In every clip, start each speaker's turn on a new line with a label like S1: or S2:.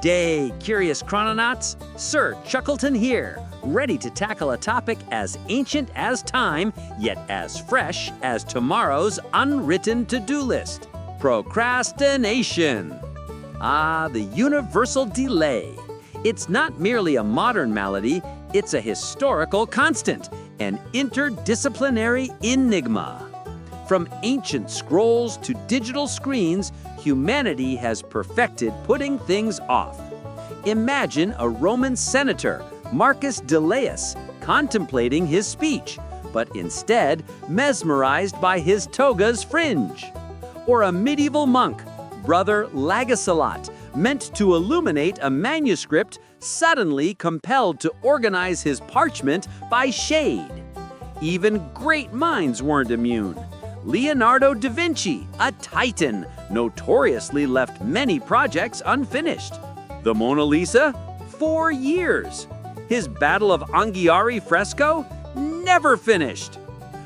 S1: day, curious chrononauts. Sir Chuckleton here, ready to tackle a topic as ancient as time, yet as fresh as tomorrow's unwritten to-do list. Procrastination. Ah, the universal delay. It's not merely a modern malady, it's a historical constant, an interdisciplinary enigma. From ancient scrolls to digital screens, humanity has perfected putting things off. Imagine a Roman senator, Marcus Delaius, contemplating his speech, but instead mesmerized by his toga's fringe. Or a medieval monk, Brother Lagisalot, meant to illuminate a manuscript, suddenly compelled to organize his parchment by shade. Even great minds weren't immune. Leonardo da Vinci, a titan, notoriously left many projects unfinished. The Mona Lisa, 4 years. His Battle of Anghiari fresco, never finished.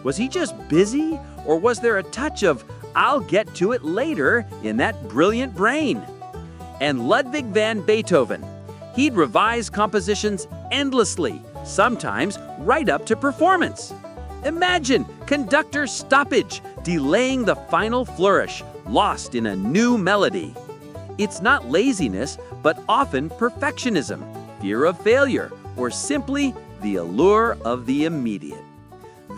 S1: Was he just busy, or was there a touch of "I'll get to it later" in that brilliant brain? And Ludwig van Beethoven, he'd revise compositions endlessly, sometimes right up to performance. Imagine conductor stoppage, delaying the final flourish, lost in a new melody. It's not laziness, but often perfectionism, fear of failure, or simply the allure of the immediate.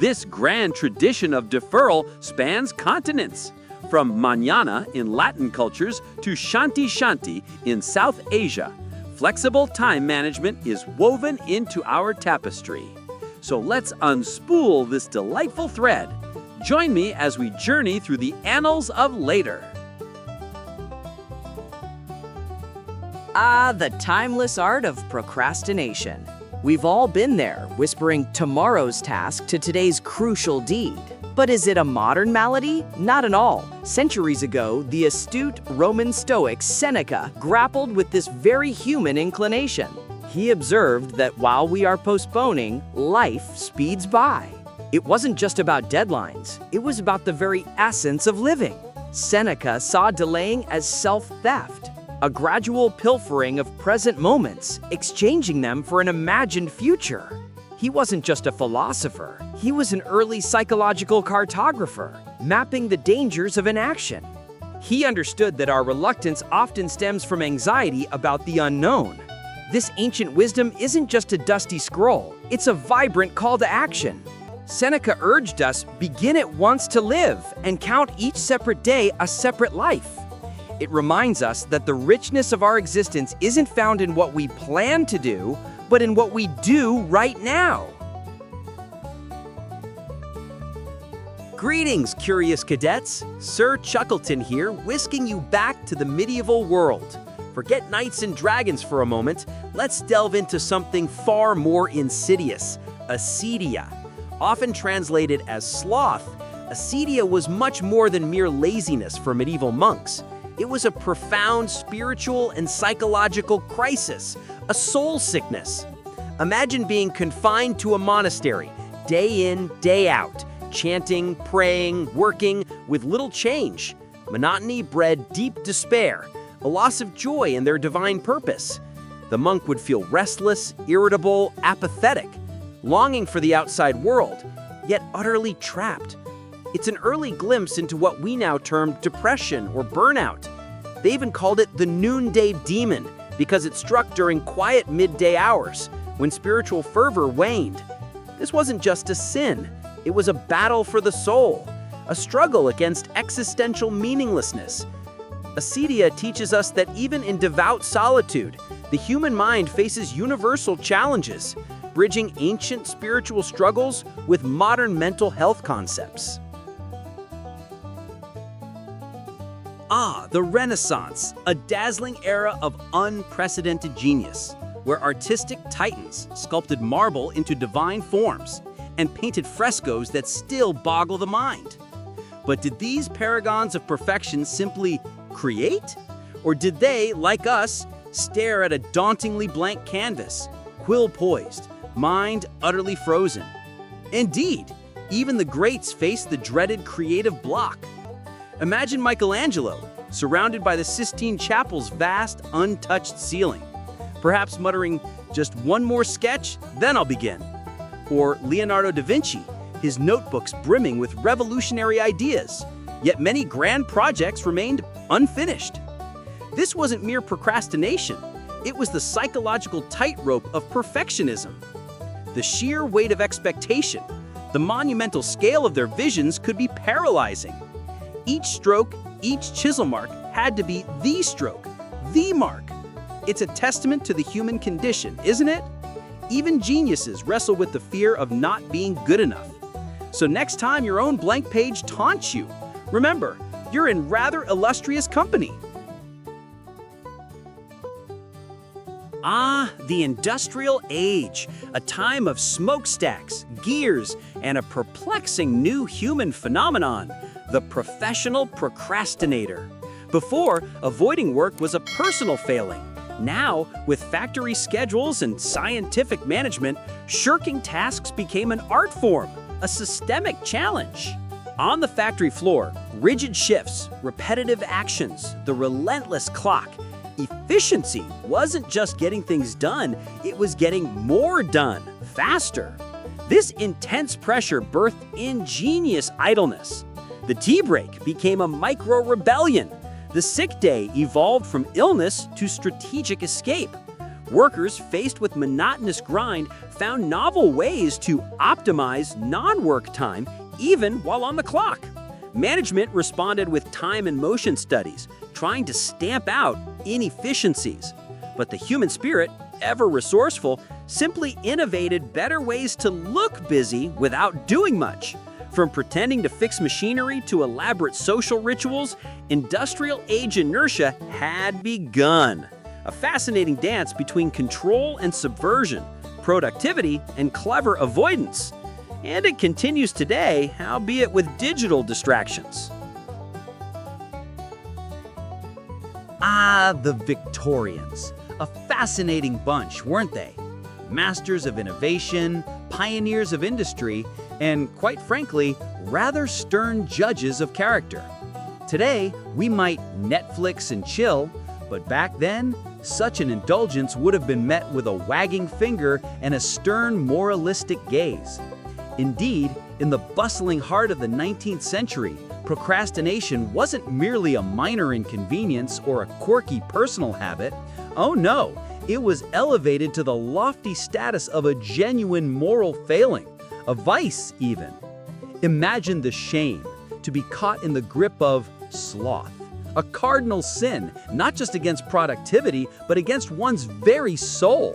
S1: This grand tradition of deferral spans continents, from mañana in Latin cultures to shanti shanti in South Asia. Flexible time management is woven into our tapestry. So let's unspool this delightful thread. Join me as we journey through the annals of later.
S2: Ah, the timeless art of procrastination. We've all been there, whispering tomorrow's task to today's crucial deed. But is it a modern malady? Not at all. Centuries ago, the astute Roman Stoics Seneca grappled with this very human inclination. He observed that while we are postponing, life speeds by. It wasn't just about deadlines, it was about the very essence of living. Seneca saw delaying as self-theft, a gradual pilfering of present moments, exchanging them for an imagined future. He wasn't just a philosopher, he was an early psychological cartographer, mapping the dangers of inaction. He understood that our reluctance often stems from anxiety about the unknown. This ancient wisdom isn't just a dusty scroll, it's a vibrant call to action. Seneca urged us, begin at once to live and count each separate day a separate life. It reminds us that the richness of our existence isn't found in what we plan to do, but in what we do right now.
S1: Greetings, curious cadets. Sir Chuckleton here, whisking you back to the medieval world. Forget knights and dragons for a moment. Let's delve into something far more insidious, acedia. Often translated as sloth, acedia was much more than mere laziness for medieval monks. It was a profound spiritual and psychological crisis, a soul sickness. Imagine being confined to a monastery, day in, day out, chanting, praying, working, with little change. Monotony bred deep despair, a loss of joy in their divine purpose. The monk would feel restless, irritable, apathetic, longing for the outside world, yet utterly trapped. It's an early glimpse into what we now term depression or burnout. They even called it the noonday demon because it struck during quiet midday hours when spiritual fervor waned. This wasn't just a sin, it was a battle for the soul, a struggle against existential meaninglessness. Acedia teaches us that even in devout solitude, the human mind faces universal challenges, bridging ancient spiritual struggles with modern mental health concepts. Ah, the Renaissance, a dazzling era of unprecedented genius, where artistic titans sculpted marble into divine forms and painted frescoes that still boggle the mind. But did these paragons of perfection simply create? Or did they, like us, stare at a dauntingly blank canvas, quill poised, mind utterly frozen? Indeed, even the greats faced the dreaded creative block. Imagine Michelangelo,
S3: surrounded by the Sistine Chapel's vast, untouched ceiling. Perhaps muttering, "Just one more sketch, then I'll begin." Or Leonardo da Vinci, his notebooks brimming with revolutionary ideas, yet many grand projects remained unfinished. This wasn't mere procrastination. It was the psychological tightrope of perfectionism. The sheer weight of expectation, the monumental scale of their visions could be paralyzing. Each stroke, each chisel mark had to be the stroke, the mark. It's a testament to the human condition, isn't it? Even geniuses wrestle with the fear of not being good enough. So next time your own blank page taunts you, remember, you're in rather illustrious company.
S1: Ah, the industrial age, a time of smokestacks, gears, and a perplexing new human phenomenon, the professional procrastinator. Before, avoiding work was a personal failing. Now, with factory schedules and scientific management, shirking tasks became an art form, a systemic challenge. On the factory floor, rigid shifts, repetitive actions, the relentless clock. Efficiency wasn't just getting things done, it was getting more done, faster. This intense pressure birthed ingenious idleness. The tea break became a micro-rebellion. The sick day evolved from illness to strategic escape. Workers faced with monotonous grind found novel ways to optimize non-work time even while on the clock. Management responded with time and motion studies, trying to stamp out inefficiencies. But the human spirit, ever resourceful, simply innovated better ways to look busy without doing much. From pretending to fix machinery to elaborate social rituals, industrial age inertia had begun. A fascinating dance between control and subversion, productivity and clever avoidance. And it continues today, albeit with digital distractions.
S3: Ah, the Victorians. A fascinating bunch, weren't they? Masters of innovation, pioneers of industry, and quite frankly, rather stern judges of character. Today, we might Netflix and chill, but back then, such an indulgence would have been met with a wagging finger and a stern moralistic gaze. Indeed, in the bustling heart of the 19th century, procrastination wasn't merely a minor inconvenience or a quirky personal habit. Oh no, it was elevated to the lofty status of a genuine moral failing, a vice even. Imagine the shame to be caught in the grip of sloth, a cardinal sin, not just against productivity, but against one's very soul.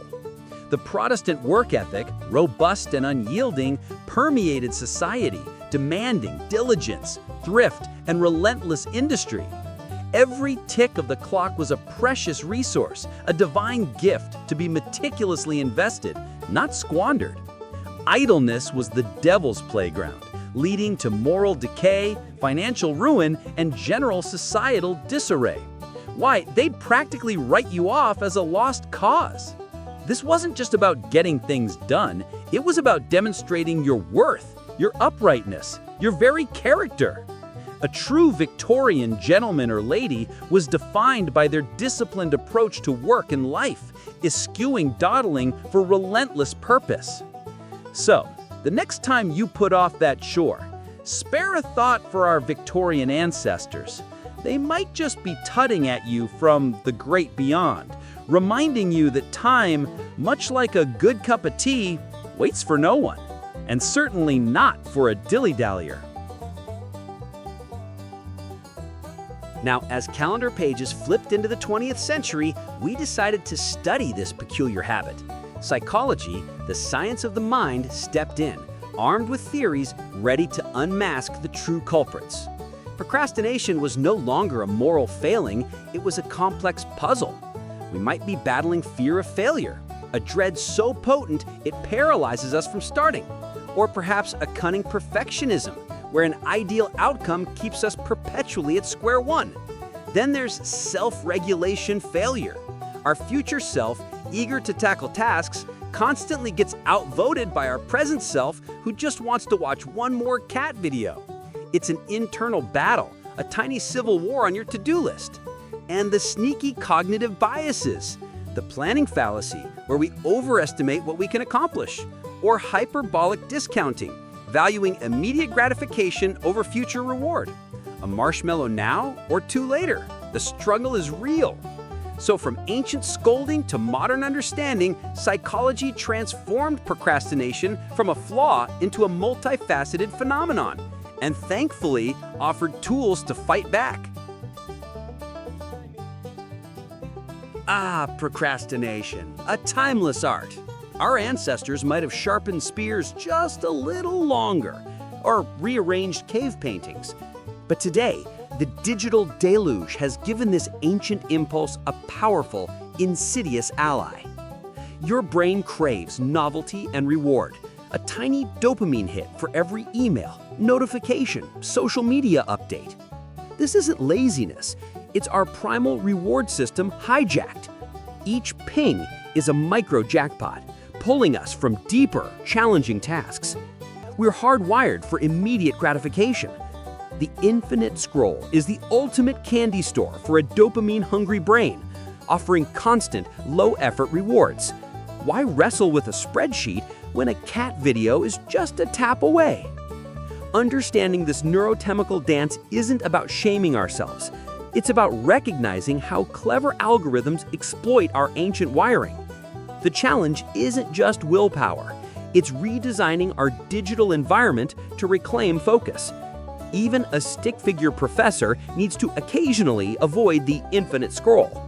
S3: The Protestant work ethic, robust and unyielding, permeated society, demanding diligence, thrift, and relentless industry. Every tick of the clock was a precious resource, a divine gift to be meticulously invested, not squandered. Idleness was the devil's playground, leading to moral decay, financial ruin, and general societal disarray. Why, they'd practically write you off as a lost cause. This wasn't just about getting things done, it was about demonstrating your worth, your uprightness, your very character. A true Victorian gentleman or lady was defined by their disciplined approach to work and life, eschewing dawdling for relentless purpose. So, the next time you put off that chore, spare a thought for our Victorian ancestors. They might just be tutting at you from the great beyond, reminding you that time, much like a good cup of tea, waits for no one, and certainly not for a dilly-dallyer.
S1: Now, as calendar pages flipped into the 20th century, we decided to study this peculiar habit. Psychology, the science of the mind, stepped in, armed with theories ready to unmask the true culprits. Procrastination was no longer a moral failing, it was a complex puzzle. We might be battling fear of failure, a dread so potent it paralyzes us from starting. Or perhaps a cunning perfectionism, where an ideal outcome keeps us perpetually at square one. Then there's self-regulation failure. Our future self, eager to tackle tasks, constantly gets outvoted by our present self who just wants to watch one more cat video. It's an internal battle,
S3: a tiny civil war on your to-do list. And the sneaky cognitive biases, the planning fallacy, where we overestimate what we can accomplish, or hyperbolic discounting, valuing immediate gratification over future reward. A marshmallow now or two later. The struggle is real. So from ancient scolding to modern understanding, psychology transformed procrastination from a flaw into a multifaceted phenomenon, and thankfully offered tools to fight back. Procrastination, a timeless art. Our ancestors might have sharpened spears just a little longer, or rearranged cave paintings. But today, the digital deluge has given this ancient impulse a powerful, insidious ally. Your brain craves novelty and reward, a tiny dopamine hit for every email, notification, social media update. This isn't laziness, it's our primal reward system hijacked. Each ping is a micro jackpot, pulling us from deeper, challenging tasks. We're hardwired for immediate gratification. The infinite scroll is the ultimate candy store for a dopamine-hungry brain, offering constant, low-effort rewards. Why wrestle with a spreadsheet when a cat video is just a tap away? Understanding this neurochemical dance isn't about shaming ourselves. It's about recognizing how clever algorithms exploit our ancient wiring. The challenge isn't just willpower. It's redesigning our digital environment to reclaim focus. Even a stick figure professor needs to occasionally avoid the infinite scroll.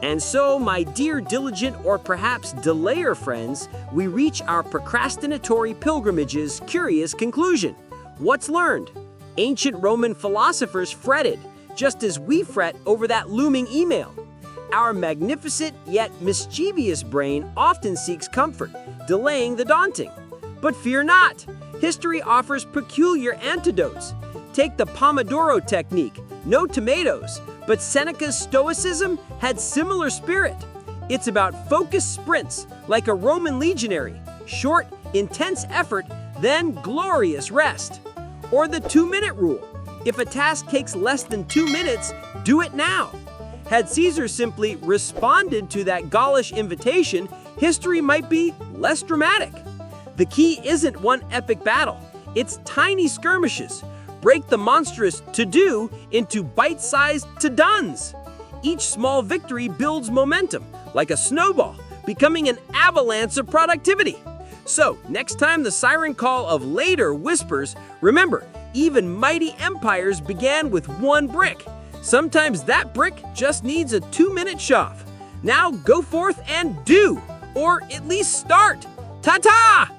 S1: And so, my dear diligent or perhaps delayer friends, we reach our procrastinatory pilgrimage's curious conclusion. What's learned? Ancient Roman philosophers fretted, just as we fret over that looming email. Our magnificent yet mischievous brain often seeks comfort, delaying the daunting. But fear not, history offers peculiar antidotes. Take the Pomodoro technique, no tomatoes, but Seneca's Stoicism had similar spirit. It's about focused sprints, like a Roman legionary, short, intense effort, then glorious rest. Or the 2-minute rule, if a task takes less than 2 minutes, do it now. Had Caesar simply responded to that Gaulish invitation, history might be less dramatic. The key isn't one epic battle, it's tiny skirmishes. Break the monstrous to-do into bite-sized to-dones. Each small victory builds momentum, like a snowball, becoming an avalanche of productivity. So, next time the siren call of later whispers, remember, even mighty empires began with one brick. Sometimes that brick just needs a 2-minute shove. Now go forth and do, or at least start. Ta-ta!